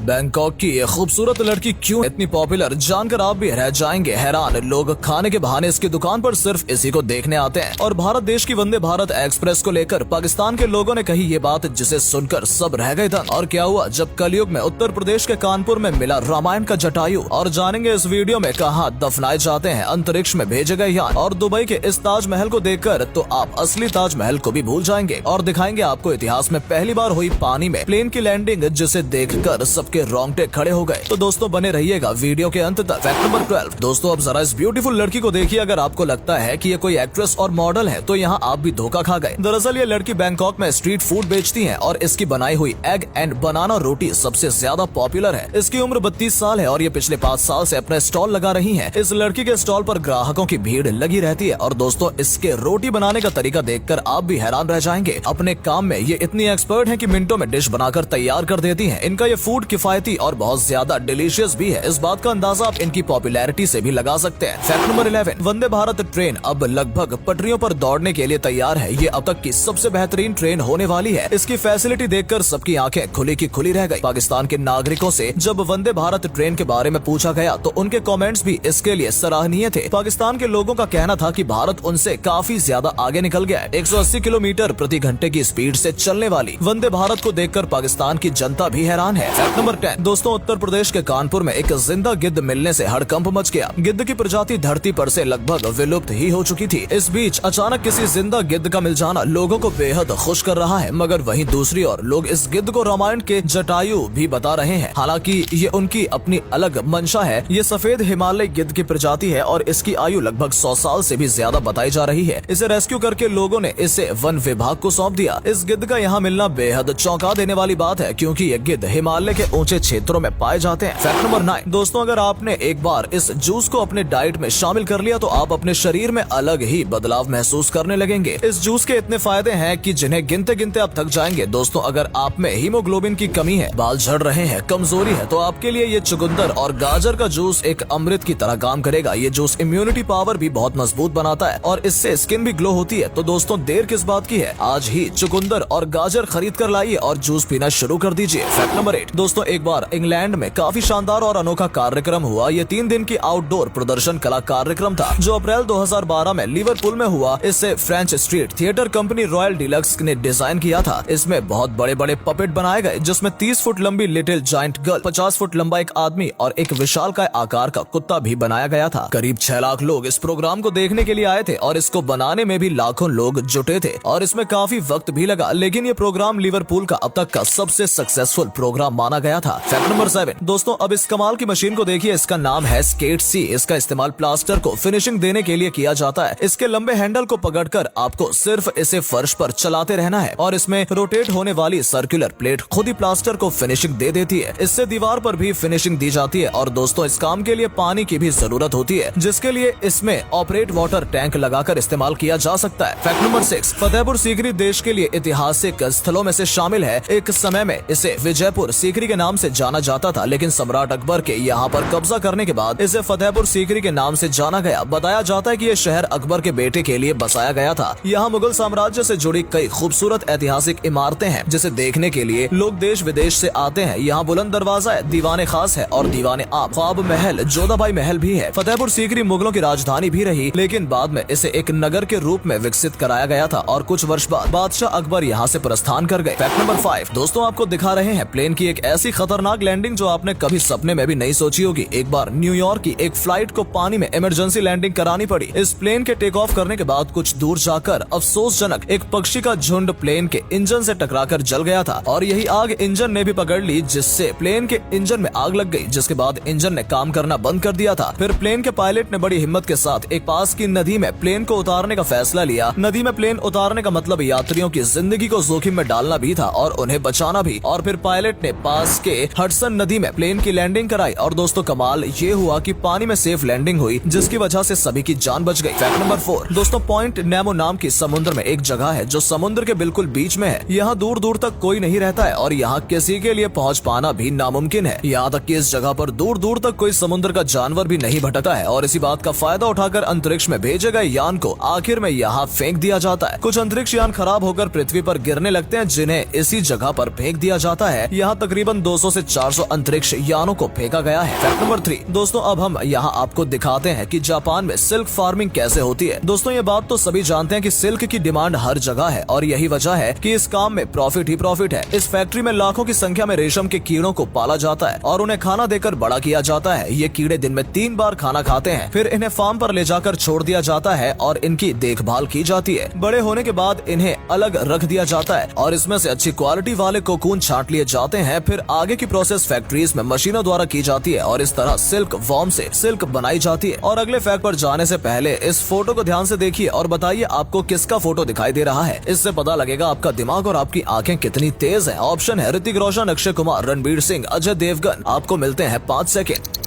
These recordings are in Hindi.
बैंकॉक की ये खूबसूरत लड़की क्यों इतनी पॉपुलर, जानकर आप भी रह जाएंगे हैरान। लोग खाने के बहाने इसकी दुकान पर सिर्फ इसी को देखने आते हैं। और भारत देश की वंदे भारत एक्सप्रेस को लेकर पाकिस्तान के लोगों ने कही ये बात, जिसे सुनकर सब रह गए दंग। और क्या हुआ जब कलयुग में उत्तर प्रदेश के कानपुर में मिला रामायण का जटायु। और जानेंगे इस वीडियो में कहाँ दफनाए जाते हैं अंतरिक्ष में भेजे गए यान। और दुबई के इस ताजमहल को देखकर तो आप असली ताजमहल को भी भूल जाएंगे। और दिखाएंगे आपको इतिहास में पहली बार हुई पानी में प्लेन की लैंडिंग, जिसे देखकर सबके रोंगटे खड़े हो गए। तो दोस्तों बने रहिएगा वीडियो के अंत तक। फैक्ट नंबर 12 दोस्तों, अब जरा इस ब्यूटीफुल लड़की को देखिए। अगर आपको लगता है कि ये कोई एक्ट्रेस और मॉडल है तो यहाँ आप भी धोखा खा गए। दरअसल ये लड़की बैंकॉक में स्ट्रीट फूड बेचती है और इसकी बनाई हुई एग एंड बनाना रोटी सबसे ज्यादा पॉपुलर है। इसकी उम्र 32 साल है और ये पिछले 5 साल से अपना स्टॉल लगा रही है। इस लड़की के स्टॉल पर ग्राहकों की भीड़ लगी रहती है। और दोस्तों इसके रोटी बनाने का तरीका देखकर आप भी हैरान रह जाएंगे। अपने काम में ये इतनी एक्सपर्ट है कि मिनटों में डिश बनाकर तैयार कर देती है। इनका ये फूड किफायती और बहुत ज्यादा डिलीशियस भी है। इस बात का अंदाजा आप इनकी पॉपुलैरिटी से भी लगा सकते हैं। Fact number 11 Vande Bharat train अब लगभग पटरियों पर दौड़ने के लिए तैयार है। ये अब तक की सबसे बेहतरीन ट्रेन होने वाली है। इसकी फैसिलिटी देखकर सबकी आंखें खुली की खुली रह गई। पाकिस्तान के नागरिकों से जब वंदे भारत ट्रेन के बारे में पूछा गया तो उनके कमेंट्स भी इसके लिए सराहनीय थे। पाकिस्तान के लोगों का कहना था कि भारत उनसे काफी ज्यादा आगे निकल गया है। 180 किलोमीटर प्रति घंटे की स्पीड से चलने वाली वंदे भारत को देखकर पाकिस्तान की जनता भी हैरान है। फैक्ट नंबर 10 दोस्तों, उत्तर प्रदेश के कानपुर में एक जिंदा गिद्ध मिलने से हड़कंप मच गया। गिद्ध की प्रजाति धरती पर से लगभग विलुप्त ही हो चुकी थी। इस बीच अचानक किसी जिंदा गिद्ध का मिल जाना लोगों को बेहद खुश कर रहा है। मगर वहीं दूसरी ओर लोग इस गिद्ध को रामायण के जटायु भी बता रहे हैं। हालांकि ये उनकी अपनी अलग मंशा है। ये सफेद हिमालय गिद्ध की प्रजाति है और इसकी आयु लगभग 100 साल से भी ज्यादा बताई जा रही है। इसे रेस्क्यू करके लोगों ने इसे वन विभाग को सौंप दिया। इस गिद्ध का यहाँ मिलना बेहद चौंका देने वाली बात है, क्योंकि ये गिद्ध हिमालय के ऊंचे क्षेत्रों में पाए जाते हैं। फैक्ट नंबर 9 दोस्तों, अगर आपने एक बार इस जूस को अपने डाइट में शामिल कर लिया तो आप अपने शरीर में अलग ही बदलाव महसूस करने लगेंगे। इस जूस के इतने फायदे हैं कि जिन्हें गिनते गिनते आप थक जाएंगे। दोस्तों अगर आप में हीमोग्लोबिन की कमी है, बाल झड़ रहे हैं, कमजोरी है, तो आपके लिए ये चुकंदर और गाजर का जूस एक अमृत की तरह काम करेगा। ये जूस इम्यूनिटी पावर भी बहुत मजबूत बनाता है और इससे स्किन भी ग्लो होती है। तो दोस्तों देर किस बात की है, आज ही चुकंदर और गाजर खरीद कर लाइए और जूस पीना शुरू कर दीजिए। फैक्ट नंबर 8 दोस्तों, एक बार इंग्लैंड में काफी शानदार और अनोखा कार्यक्रम हुआ। ये 3 दिन की आउटडोर प्रदर्शन कला कार्यक्रम था जो अप्रैल 2012 में लिवरपूल में हुआ। इसे French street theatre company royal deluxe ने डिजाइन किया था। इसमें बहुत बड़े बड़े पपेट बनाए गए, जिसमें 30 फुट लंबी लिटिल जायंट गर्ल, 50 फुट लंबा एक आदमी और एक विशालकाय आकार का कुत्ता भी बनाया गया था। करीब 6 लाख लोग इस प्रोग्राम को देखने के लिए आए थे और इसको बनाने में भी लाखों लोग जुटे थे और इसमें काफी वक्त भी लगा। लेकिन ये प्रोग्राम लिवरपूल का अब तक का सबसे सक्सेसफुल प्रोग्राम माना गया था। फैक्ट नंबर 7 दोस्तों, अब इस कमाल की मशीन को देखिए। इसका नाम है स्केट सी। इसका इस्तेमाल प्लास्टर को फिनिशिंग देने के लिए किया जाता है। इसके लंबे हैंडल को पकड़कर आपको सिर्फ इसे फर्श पर चलाते रहना है और इसमें रोटेट होने वाली सर्कुलर प्लेट खुद ही प्लास्टर को फिनिशिंग दे देती है। इससे दीवार पर भी फिनिशिंग दी जाती है। और दोस्तों इस काम के लिए पानी की भी जरूरत होती है, जिसके लिए इसमें ऑपरेट वाटर टैंक लगाकर इस्तेमाल किया जा सकता है। फैक्ट नंबर 6 फतेहपुर सीकरी देश के लिए ऐतिहासिक स्थलों में से शामिल है। एक समय में इसे विजयपुर सीकरी के नाम से जाना जाता था, लेकिन सम्राट अकबर के यहाँ पर कब्जा करने के बाद इसे फतेहपुर सीकरी के नाम से जाना गया। बताया जाता है कि यह शहर अकबर के बेटे के लिए बसाया गया था। यहाँ मुगल साम्राज्य से जुड़ी कई खूबसूरत ऐतिहासिक इमारतें हैं, जिसे देखने के लिए लोग देश विदेश से आते हैं। यहाँ बुलंद दरवाजा है, दीवाने खास है और दीवाने आम, ख्वाब महल, जोधाबाई महल भी है। फतेहपुर सीकरी मुगलों की राजधानी भी रही, लेकिन बाद में इसे एक नगर के रूप में विकसित कराया गया था और कुछ वर्ष बाद बादशाह अकबर यहाँ से प्रस्थान कर गए। फैक्ट नंबर 5 दोस्तों, आपको दिखा रहे हैं प्लेन की एक ऐसी खतरनाक लैंडिंग जो आपने कभी सपने में भी नहीं सोची होगी। एक बार न्यूयॉर्क की एक फ्लाइट को पानी में इमरजेंसी लैंडिंग करानी पड़ी। इस प्लेन के टेक ऑफ करने के बाद कुछ दूर जाकर अफसोसजनक एक पक्षी का झुंड प्लेन के इंजन से टकराकर जल गया था और यही आग इंजन ने भी पकड़ ली, जिससे प्लेन के इंजन में आग लग गई, जिसके बाद इंजन ने काम करना बंद कर दिया था। फिर प्लेन के पायलट ने बड़ी हिम्मत के साथ एक पास की नदी में प्लेन को उतारने का फैसला लिया। नदी में प्लेन उतारने का मतलब यात्रियों की जिंदगी को जोखिम में डालना भी था और उन्हें बचाना भी। और फिर पायलट ने पास के हडसन नदी में प्लेन की लैंडिंग कराई और दोस्तों कमाल ये हुआ कि पानी में सेफ लैंडिंग हुई, जिसकी वजह से सभी की जान बच गई। फैक्ट नंबर 4 दोस्तों, पॉइंट नेमो नाम की समुद्र में एक जगह है जो समुद्र के बिल्कुल बीच में है। यहाँ दूर दूर तक कोई नहीं रहता है और यहाँ किसी के लिए पहुँच पाना भी नामुमकिन है। यहाँ तक कि इस जगह पर दूर दूर तक कोई समुद्र का जानवर भी नहीं भटकता है और इसी बात का फायदा उठाकर अंतरिक्ष में भेजे गए यान को आखिर में यहाँ फेंक दिया जाता है। कुछ अंतरिक्ष यान खराब होकर पृथ्वी पर गिरने लगते हैं, जिन्हें इसी जगह पर फेंक दिया जाता है। यहाँ तकरीबन 200 से 400 अंतरिक्ष यानों को फेंका गया है। फैक्ट नंबर 3 दोस्तों, अब हम यहाँ आपको दिखाते हैं कि जापान में सिल्क फार्मिंग कैसे होती है। दोस्तों ये बात तो सभी जानते हैं कि सिल्क की डिमांड हर जगह है और यही वजह है कि इस काम में प्रॉफिट ही प्रॉफिट है। इस फैक्ट्री में लाखों की संख्या में रेशम के कीड़ों को पाला जाता है और उन्हें खाना देकर बड़ा किया जाता है। ये कीड़े दिन में 3 बार खाना खाते हैं, फिर इन्हें फार्म पर ले जाकर छोड़ दिया जाता है और इनकी देखभाल की जाती है। बड़े होने के बाद इन्हें अलग रख दिया जाता है और इसमें से अच्छी क्वालिटी वाले कोकून छांट लिए जाते हैं। फिर आगे की प्रोसेस फैक्ट्रीज में मशीनों द्वारा की जाती है और इस तरह सिल्क वॉर्म से सिल्क बनाई जाती है। और अगले फैक्ट पर जाने से पहले इस फोटो को ध्यान से देखिए और बताइए आपको किसका फोटो दिखाई दे रहा है। इससे पता लगेगा आपका दिमाग और आपकी आंखें कितनी तेज है। ऑप्शन है ऋतिक रोशन, अक्षय कुमार, रणबीर सिंह, अजय देवगन। आपको मिलते हैं 5 सेकेंड।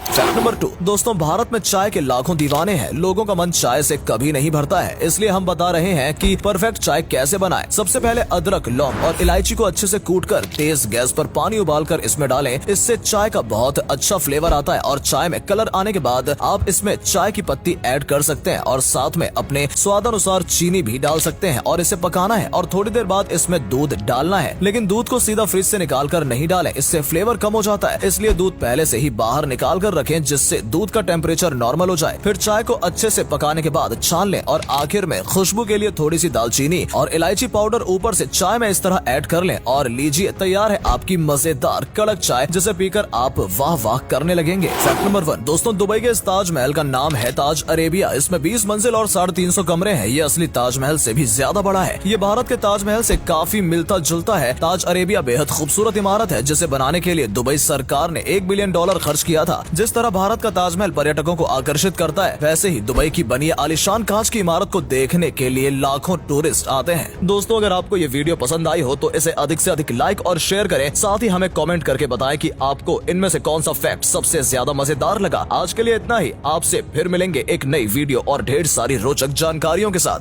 फैक्ट नंबर 2 दोस्तों, भारत में चाय के लाखों दीवाने हैं। लोगों का मन चाय से कभी नहीं भरता है, इसलिए हम बता रहे हैं कि परफेक्ट चाय कैसे बनाएं। सबसे पहले अदरक, लौंग और इलायची को अच्छे से कूटकर तेज गैस पर पानी उबालकर इसमें डालें। इससे चाय का बहुत अच्छा फ्लेवर आता है और चाय में कलर आने के बाद आप इसमें चाय की पत्ती ऐड कर सकते हैं और साथ में अपने स्वादानुसार चीनी भी डाल सकते हैं और इसे पकाना है और थोड़ी देर बाद इसमें दूध डालना है। लेकिन दूध को सीधा फ्रिज से निकाल कर नहीं डालें, इससे फ्लेवर कम हो जाता है। इसलिए दूध पहले से ही बाहर निकाल कर रखें जिससे दूध का टेम्परेचर नॉर्मल हो जाए। फिर चाय को अच्छे से पकाने के बाद छान लें और आखिर में खुशबू के लिए थोड़ी सी दालचीनी और इलायची पाउडर ऊपर से चाय में इस तरह ऐड कर लें और लीजिए, तैयार है आपकी मजेदार कड़क चाय, जिसे पीकर आप वाह वाह करने लगेंगे। फैक्ट नंबर 1 दोस्तों, दुबई के इस ताजमहल का नाम है ताज अरेबिया। इसमें 20 मंजिल और 350 कमरे हैं। ये असली ताजमहल से भी ज्यादा बड़ा है। ये भारत के ताजमहल से काफी मिलता जुलता है। ताज अरेबिया बेहद खूबसूरत इमारत है जिसे बनाने के लिए दुबई सरकार ने $1 बिलियन खर्च किया था। जिस तरह भारत का ताजमहल पर्यटकों को आकर्षित करता है, वैसे ही दुबई की बनी आलीशान कांच की इमारत को देखने के लिए लाखों टूरिस्ट आते हैं। दोस्तों, अगर आपको ये वीडियो पसंद आई हो तो इसे अधिक से अधिक लाइक और शेयर करें। साथ ही हमें कमेंट करके बताएं कि आपको इनमें से कौन सा फैक्ट सबसे ज्यादा मजेदार लगा। आज के लिए इतना ही। आपसे फिर मिलेंगे एक नई वीडियो और ढेर सारी रोचक जानकारियों के साथ।